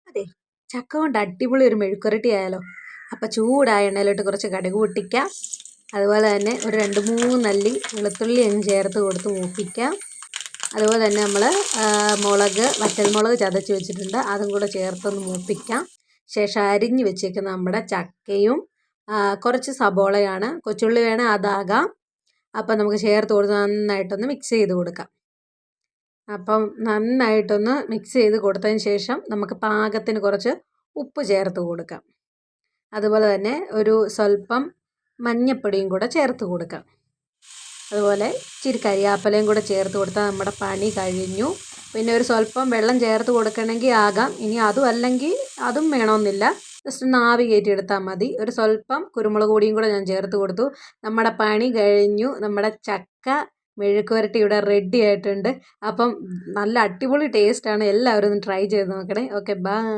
അതെ, ചക്ക കൊണ്ട് അടിപൊളി ഒരു മെഴുക്കുരട്ടി ആയാലോ. അപ്പം ചൂടായ എണ്ണയിലോട്ട് കുറച്ച് കടുക് പൊട്ടിക്കാം. അതുപോലെ തന്നെ ഒരു 2-3 അല്ലി വെളുത്തുള്ളി അങ്ങ് ചേർത്ത് കൊടുത്ത് മൂപ്പിക്കാം. അതുപോലെ തന്നെ നമ്മൾ വറ്റൽമുളക് ചതച്ച് വെച്ചിട്ടുണ്ട്, അതും കൂടെ ചേർത്തൊന്ന് മൂപ്പിക്കാം. ശേഷം അരിഞ്ഞ് വെച്ചേക്കുന്ന നമ്മുടെ ചക്കയും കുറച്ച് സബോളയാണ്, കൊച്ചുള്ളി വേണേൽ അതാകാം. അപ്പം നമുക്ക് ചേർത്ത് കൊടുത്ത് നന്നായിട്ടൊന്ന് മിക്സ് ചെയ്ത് കൊടുക്കാം. അപ്പം നന്നായിട്ടൊന്ന് മിക്സ് ചെയ്ത് കൊടുത്തതിന് ശേഷം നമുക്ക് പാകത്തിന് കുറച്ച് ഉപ്പ് ചേർത്ത് കൊടുക്കാം. അതുപോലെ തന്നെ ഒരു സ്വല്പം മഞ്ഞപ്പൊടിയും കൂടെ ചേർത്ത് കൊടുക്കാം. അതുപോലെ ഇച്ചിരി കരിയാപ്പലയും കൂടെ ചേർത്ത് കൊടുത്താൽ നമ്മുടെ പണി കഴിഞ്ഞു. പിന്നെ ഒരു സ്വല്പം വെള്ളം ചേർത്ത് കൊടുക്കണമെങ്കിൽ ആകാം, ഇനി അതും അല്ലെങ്കിൽ അതും വേണമെന്നില്ല, ജസ്റ്റ് ഒന്ന് ആവി കയറ്റിയെടുത്താൽ മതി. ഒരു സ്വല്പം കുരുമുളക് പൊടിയും കൂടെ ഞാൻ ചേർത്ത് കൊടുത്തു. നമ്മുടെ പണി കഴിഞ്ഞു. നമ്മുടെ ചക്ക മെഴുക്ക് പുരട്ടി ഇവിടെ റെഡി ആയിട്ടുണ്ട്. അപ്പം നല്ല അടിപൊളി ടേസ്റ്റാണ്. എല്ലാവരും ഒന്ന് ട്രൈ ചെയ്ത് നോക്കണേ. Okay, by.